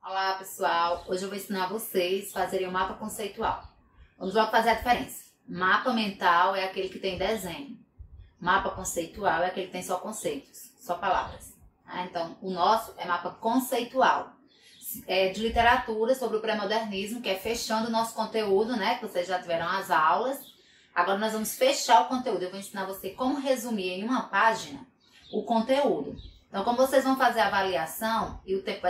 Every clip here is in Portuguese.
Olá pessoal, hoje eu vou ensinar vocês a fazerem um mapa conceitual. Vamos logo fazer a diferença. Mapa mental é aquele que tem desenho. Mapa conceitual é aquele que tem só conceitos, só palavras. Então, o nosso é mapa conceitual. É de literatura sobre o pré-modernismo, que é fechando o nosso conteúdo, né? Que vocês já tiveram as aulas. Agora nós vamos fechar o conteúdo. Eu vou ensinar você como resumir em uma página o conteúdo. Então, como vocês vão fazer a avaliação e o tempo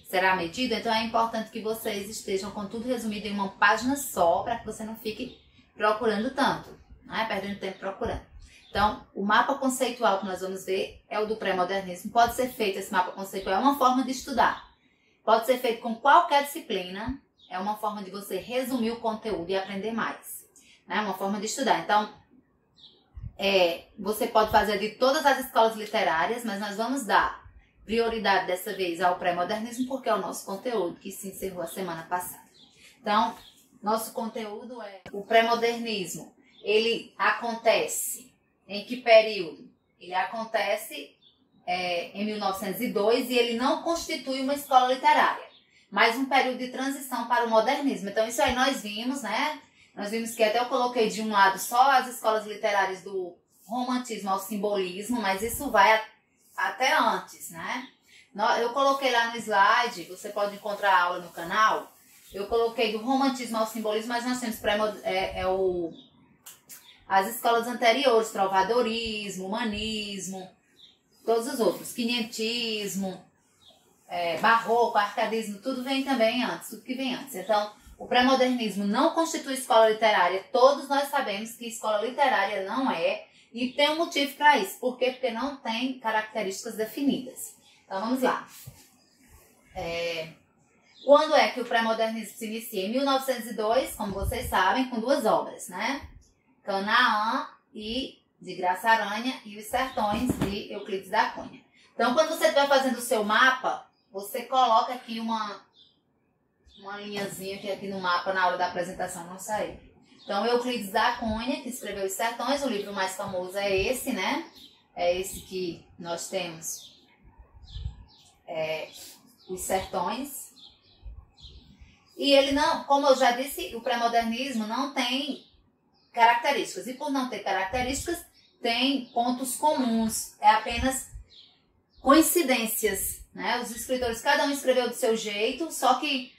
será medido, então é importante que vocês estejam com tudo resumido em uma página só, para que você não fique procurando tanto, né? Perdendo tempo procurando. Então, o mapa conceitual que nós vamos ver é o do pré-modernismo. Pode ser feito, esse mapa conceitual é uma forma de estudar. Pode ser feito com qualquer disciplina, é uma forma de você resumir o conteúdo e aprender mais. É uma forma de estudar. Então, você pode fazer de todas as escolas literárias, mas nós vamos dar prioridade dessa vez ao pré-modernismo, porque é o nosso conteúdo que se encerrou a semana passada. Então, nosso conteúdo é o pré-modernismo. Ele acontece em que período? Ele acontece em 1902 e ele não constitui uma escola literária, mas um período de transição para o modernismo. Então, isso aí nós vimos, né? Nós vimos que até eu coloquei de um lado só as escolas literárias do romantismo ao simbolismo, mas isso vai até antes, né? Eu coloquei lá no slide, você pode encontrar a aula no canal, eu coloquei do romantismo ao simbolismo, mas nós temos as escolas anteriores, trovadorismo, humanismo, todos os outros, quinhentismo, barroco, arcadismo, tudo vem também antes, tudo que vem antes. Então, o pré-modernismo não constitui escola literária, todos nós sabemos que escola literária não é, e tem um motivo para isso. Por quê? Porque não tem características definidas. Então, vamos lá. Quando é que o pré-modernismo se inicia? Em 1902, como vocês sabem, com duas obras, né? Canaã de Graça Aranha e Os Sertões, de Euclides da Cunha. Então, quando você estiver fazendo o seu mapa, você coloca aqui uma linhazinha que aqui no mapa, na hora da apresentação, não saiu. Então, Euclides da Cunha, que escreveu Os Sertões, o livro mais famoso é esse, né? É esse que nós temos, Os Sertões. E ele não, como eu já disse, o pré-modernismo não tem características. E por não ter características, tem pontos comuns. É apenas coincidências, né? Os escritores, cada um escreveu do seu jeito, só que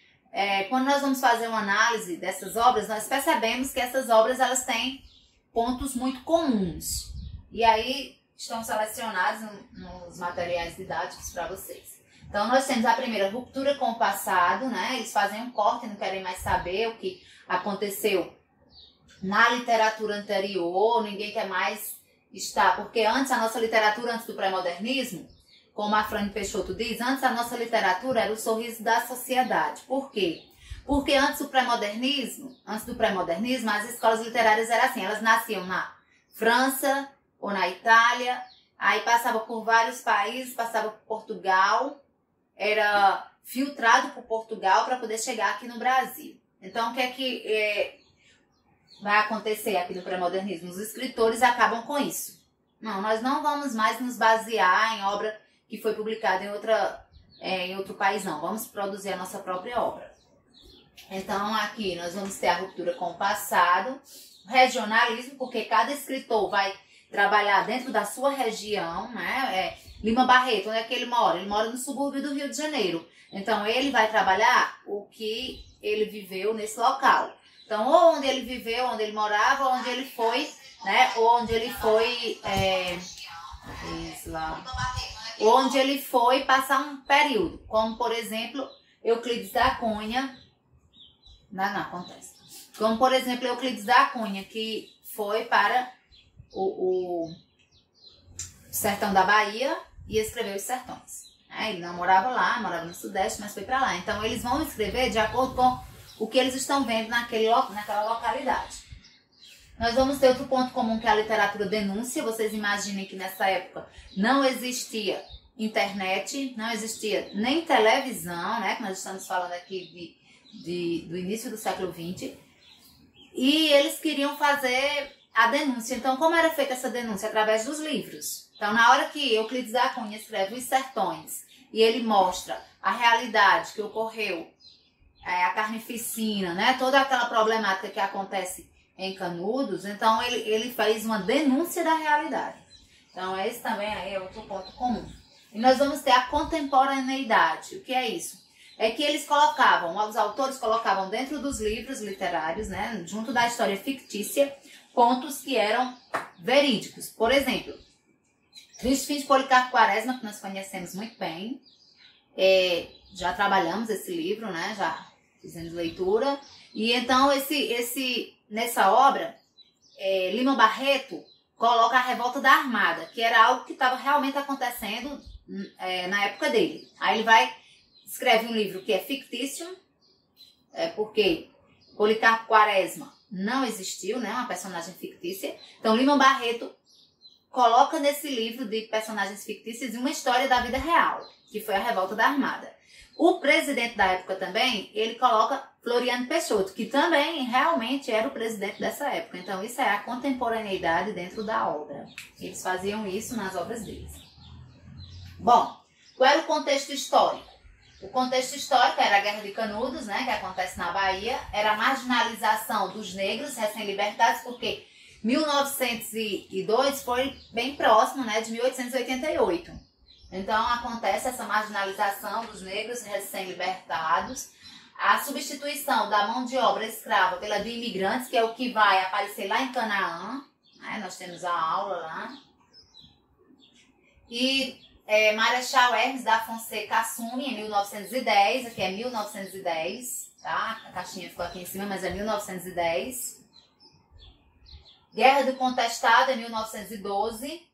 quando nós vamos fazer uma análise dessas obras, nós percebemos que essas obras elas têm pontos muito comuns. E aí estão selecionados nos materiais didáticos para vocês. Então, nós temos a primeira, ruptura com o passado, né? Eles fazem um corte, não querem mais saber o que aconteceu na literatura anterior, ninguém quer mais estar, porque antes a nossa literatura, antes do pré-modernismo, como a Frane Peixoto diz, antes a nossa literatura era o sorriso da sociedade. Por quê? Porque antes do pré-modernismo, as escolas literárias eram assim, elas nasciam na França ou na Itália, aí passava por vários países, passava por Portugal, era filtrado por Portugal para poder chegar aqui no Brasil. Então, o que é que vai acontecer aqui no pré-modernismo? Os escritores acabam com isso. Não, nós não vamos mais nos basear em obra que foi publicada em outro país, não. Vamos produzir a nossa própria obra. Então, aqui nós vamos ter a ruptura com o passado, regionalismo, porque cada escritor vai trabalhar dentro da sua região, né? Lima Barreto, onde é que ele mora? Ele mora no subúrbio do Rio de Janeiro. Então, ele vai trabalhar o que ele viveu nesse local. Então, ou onde ele viveu, onde ele morava, ou onde ele foi, né? Ou onde ele foi... onde ele foi passar um período, como por exemplo Euclides da Cunha, não acontece, como por exemplo Euclides da Cunha, que foi para o sertão da Bahia e escreveu Os Sertões. Ele não morava lá, morava no Sudeste, mas foi para lá. Então eles vão escrever de acordo com o que eles estão vendo naquela localidade. Nós vamos ter outro ponto comum, que é a literatura denúncia. Vocês imaginem que nessa época não existia internet, não existia nem televisão, né? Que nós estamos falando aqui do início do século XX. E eles queriam fazer a denúncia. Então, como era feita essa denúncia? Através dos livros. Então, na hora que Euclides da Cunha escreve Os Sertões e ele mostra a realidade que ocorreu, a carnificina, né? Toda aquela problemática que acontece em Canudos, então ele fez uma denúncia da realidade. Então esse também aí é outro ponto comum. E nós vamos ter a contemporaneidade. O que é isso? É que eles colocavam, os autores colocavam dentro dos livros literários, né, junto da história fictícia, pontos que eram verídicos. Por exemplo, Triste Fim de Policarpo Quaresma, que nós conhecemos muito bem, já trabalhamos esse livro, né, já fizemos leitura, e então nessa obra, Lima Barreto coloca a Revolta da Armada, que era algo que estava realmente acontecendo na época dele. Aí ele escreve um livro que é fictício, porque Policarpo Quaresma não existiu, né, uma personagem fictícia. Então Lima Barreto coloca nesse livro de personagens fictícios uma história da vida real, que foi a Revolta da Armada. O presidente da época também, ele coloca Floriano Peixoto, que também realmente era o presidente dessa época. Então isso é a contemporaneidade dentro da obra. Eles faziam isso nas obras deles. Bom, qual era o contexto histórico? O contexto histórico era a Guerra de Canudos, né, que acontece na Bahia, era a marginalização dos negros recém-libertados, porque 1902 foi bem próximo, né, de 1888. Então acontece essa marginalização dos negros recém-libertados, a substituição da mão de obra escrava pela de imigrantes, que é o que vai aparecer lá em Canaã, né, nós temos a aula lá, e Marechal Hermes da Fonseca assume em 1910, aqui é 1910, tá? A caixinha ficou aqui em cima, mas é 1910. Guerra do Contestado, é 1912.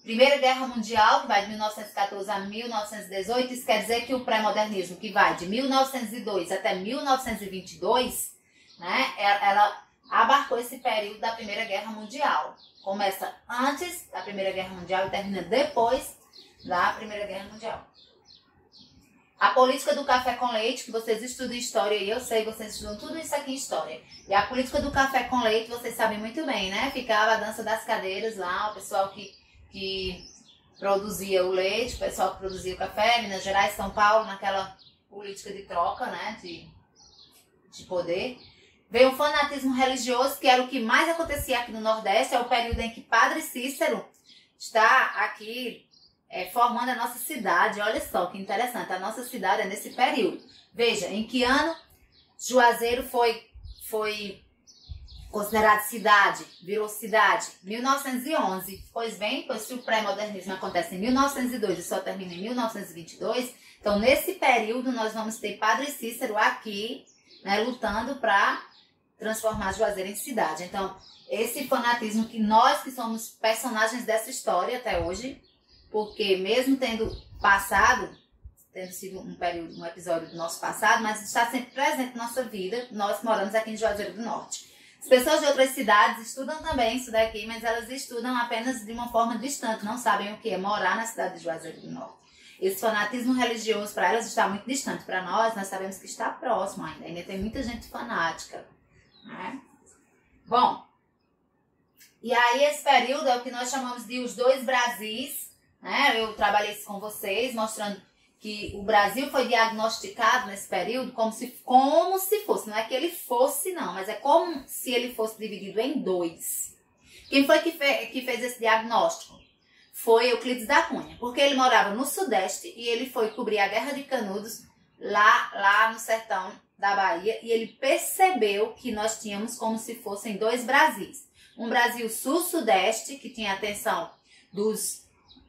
Primeira Guerra Mundial, que vai de 1914 a 1918, isso quer dizer que o pré-modernismo, que vai de 1902 até 1922, né, ela abarcou esse período da Primeira Guerra Mundial. Começa antes da Primeira Guerra Mundial e termina depois da Primeira Guerra Mundial. A política do café com leite, que vocês estudam história, e eu sei, vocês estudam tudo isso aqui em história. E a política do café com leite, vocês sabem muito bem, né? Ficava a dança das cadeiras lá, o pessoal que produzia o leite, o pessoal que produzia o café, Minas Gerais, São Paulo, naquela política de troca, né? De poder. Veio o fanatismo religioso, que era o que mais acontecia aqui no Nordeste, é o período em que Padre Cícero está aqui formando a nossa cidade. Olha só que interessante, a nossa cidade é nesse período. Veja, em que ano Juazeiro foi considerado cidade, virou cidade? 1911. Pois bem, pois se o pré-modernismo acontece em 1902 e só termina em 1922, então nesse período nós vamos ter Padre Cícero aqui, né, lutando para transformar Juazeiro em cidade. Então, esse fanatismo que nós que somos personagens dessa história até hoje, porque mesmo tendo sido um episódio do nosso passado, mas está sempre presente na nossa vida, nós moramos aqui em Juazeiro do Norte. As pessoas de outras cidades estudam também isso daqui, mas elas estudam apenas de uma forma distante, não sabem o que é morar na cidade de Juazeiro do Norte. Esse fanatismo religioso para elas está muito distante. Para nós sabemos que está próximo ainda tem muita gente fanática, né? Bom, e aí esse período é o que nós chamamos de os dois Brasis, né? Eu trabalhei isso com vocês, mostrando que o Brasil foi diagnosticado nesse período como se fosse, não é que ele fosse não, mas é como se ele fosse dividido em dois. Quem foi que fez esse diagnóstico? Foi Euclides da Cunha, porque ele morava no Sudeste e ele foi cobrir a Guerra de Canudos lá no sertão da Bahia, e ele percebeu que nós tínhamos como se fossem dois Brasis. Um Brasil sul-sudeste, que tinha a atenção dos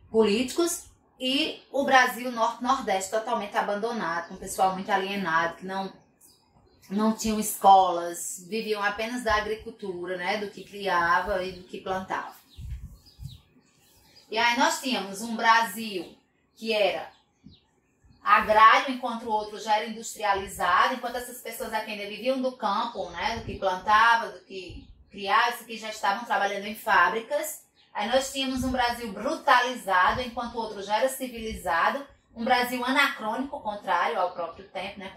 políticos, e o Brasil norte-nordeste totalmente abandonado, com o pessoal muito alienado, que não tinham escolas, viviam apenas da agricultura, né, do que criava e do que plantava. E aí nós tínhamos um Brasil que era agrário, enquanto o outro já era industrializado, enquanto essas pessoas aqui ainda viviam do campo, né, do que plantava, do que criava, isso aqui já estavam trabalhando em fábricas. Aí nós tínhamos um Brasil brutalizado, enquanto o outro já era civilizado, um Brasil anacrônico, contrário ao próprio tempo, né,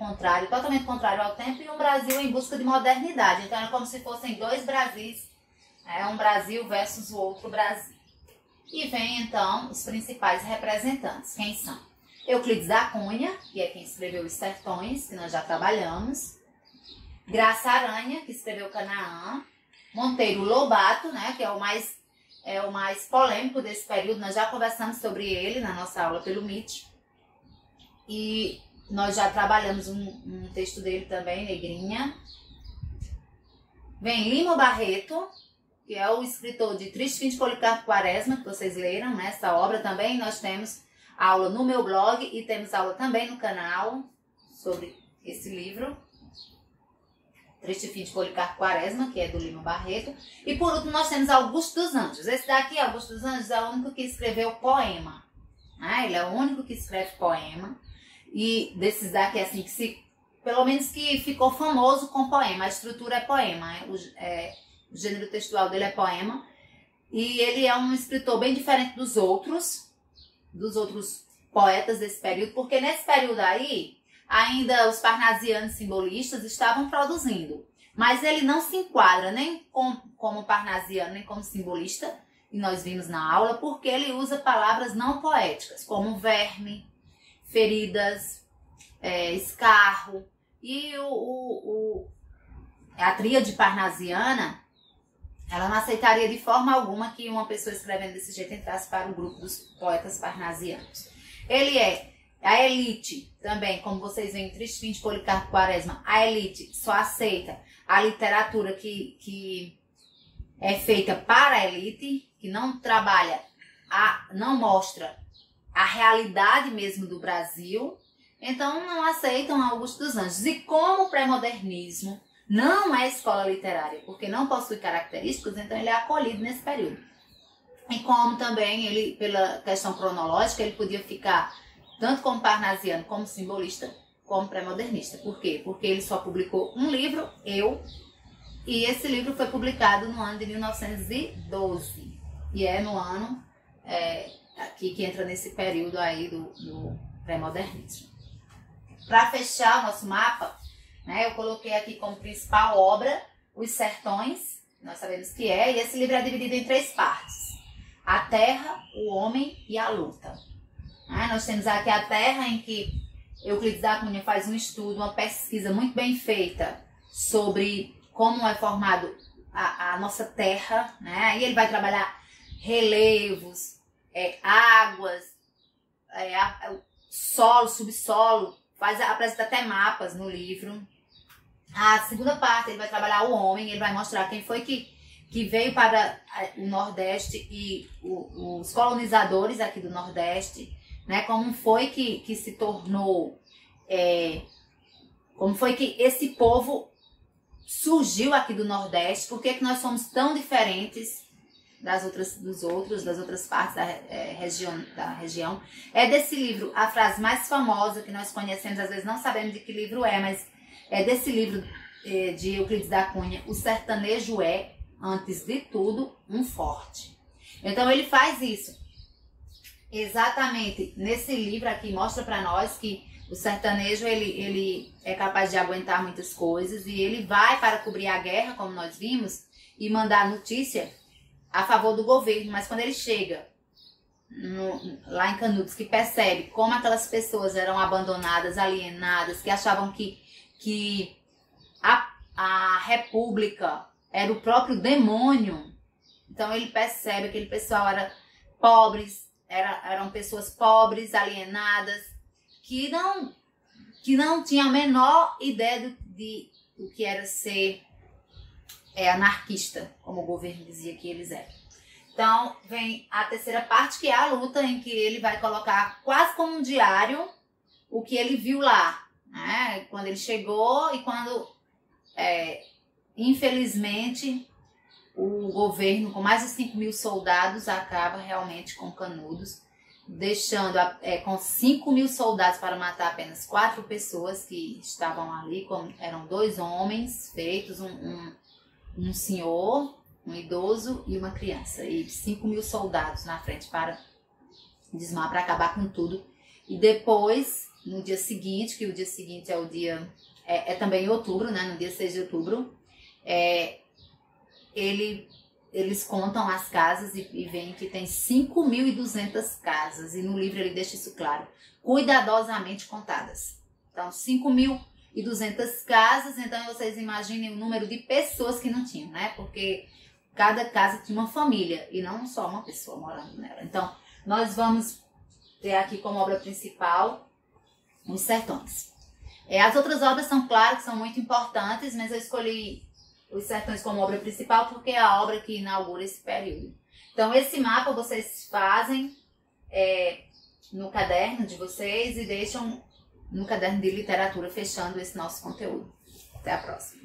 totalmente contrário ao tempo, e um Brasil em busca de modernidade. Então era como se fossem dois Brasis, um Brasil versus o outro Brasil. E vem então os principais representantes. Quem são? Euclides da Cunha, que é quem escreveu Os Sertões, que nós já trabalhamos. Graça Aranha, que escreveu Canaã. Monteiro Lobato, né, que é o mais polêmico desse período. Nós já conversamos sobre ele na nossa aula pelo Meet. E nós já trabalhamos um texto dele também, Negrinha. Vem Lima Barreto, que é o escritor de Triste Fim de Policarpo Quaresma, que vocês leram, né? Essa obra também. Nós temos aula no meu blog e temos aula também no canal sobre esse livro. Triste Fim de Policarpo Quaresma, que é do Lima Barreto. E por último nós temos Augusto dos Anjos. Esse daqui, Augusto dos Anjos, é o único que escreveu poema. Né? Ele é o único que escreve poema. E desses daqui, assim, pelo menos que ficou famoso com poema. A estrutura é poema. O gênero textual dele é poema. E ele é um escritor bem diferente dos outros poetas desse período. Porque nesse período aí, ainda os parnasianos simbolistas estavam produzindo. Mas ele não se enquadra nem como parnasiano, nem como simbolista. E nós vimos na aula, porque ele usa palavras não poéticas, como verme, feridas, escarro. E a tríade parnasiana, ela não aceitaria de forma alguma que uma pessoa escrevendo desse jeito entrasse para o grupo dos poetas parnasianos. Ele é a elite também, como vocês veem em Triste Fim de Policarpo Quaresma, a elite só aceita a literatura que é feita para a elite, que não trabalha, não mostra a realidade mesmo do Brasil, então não aceitam Augusto dos Anjos. E como o pré-modernismo não é escola literária, porque não possui características, então ele é acolhido nesse período. E como também ele, pela questão cronológica, ele podia ficar tanto como parnasiano, como simbolista, como pré-modernista. Por quê? Porque ele só publicou um livro, e esse livro foi publicado no ano de 1912. E é no ano aqui que entra nesse período aí do pré-modernismo. Para fechar o nosso mapa, né, eu coloquei aqui como principal obra Os Sertões, nós sabemos que é, e esse livro é dividido em 3 partes. A Terra, o Homem e a Luta. Nós temos aqui a Terra, em que Euclides da Cunha faz um estudo, uma pesquisa muito bem feita sobre como é formado a nossa Terra, né? Aí ele vai trabalhar relevos, águas, solo, subsolo, apresenta até mapas no livro. A segunda parte ele vai trabalhar o homem, ele vai mostrar quem foi que veio para o Nordeste e os colonizadores aqui do Nordeste, né? Como foi que se tornou, como foi que esse povo surgiu aqui do Nordeste, por que nós somos tão diferentes das outras partes da região. É desse livro a frase mais famosa que nós conhecemos, às vezes não sabemos de que livro é, mas é desse livro de Euclides da Cunha: o sertanejo é, antes de tudo, um forte. Então ele faz isso exatamente nesse livro aqui, mostra para nós que o sertanejo ele é capaz de aguentar muitas coisas, e ele vai para cobrir a guerra, como nós vimos, e mandar notícia a favor do governo. Mas quando ele chega lá em Canudos, que percebe como aquelas pessoas eram abandonadas, alienadas, que achavam que a república era o próprio demônio, então ele percebe que aquele pessoal era pobres, eram pessoas pobres, alienadas, que não tinham a menor ideia do que era ser anarquista, como o governo dizia que eles eram. Então vem a terceira parte, que é a luta, em que ele vai colocar quase como um diário o que ele viu lá, né? Quando ele chegou e quando, infelizmente, o governo, com mais de 5.000 soldados, acaba realmente com Canudos, deixando com 5.000 soldados para matar apenas 4 pessoas que estavam ali, eram 2 homens feitos, um senhor, um idoso e uma criança, e 5.000 soldados na frente para desmar, para acabar com tudo. E depois, no dia seguinte, que o dia seguinte é o dia, também em outubro, né, no dia 6 de outubro, ele eles contam as casas e veem que tem 5.200 casas. E no livro ele deixa isso claro. Cuidadosamente contadas. Então, 5.200 casas. Então, vocês imaginem o número de pessoas que não tinham, né? Porque cada casa tinha uma família e não só uma pessoa morando nela. Então, nós vamos ter aqui como obra principal Os Sertões. As outras obras são, claro, que são muito importantes, mas eu escolhi Os Sertões como obra principal porque é a obra que inaugura esse período. Então, esse mapa vocês fazem no caderno de vocês e deixam no caderno de literatura, fechando esse nosso conteúdo. Até a próxima.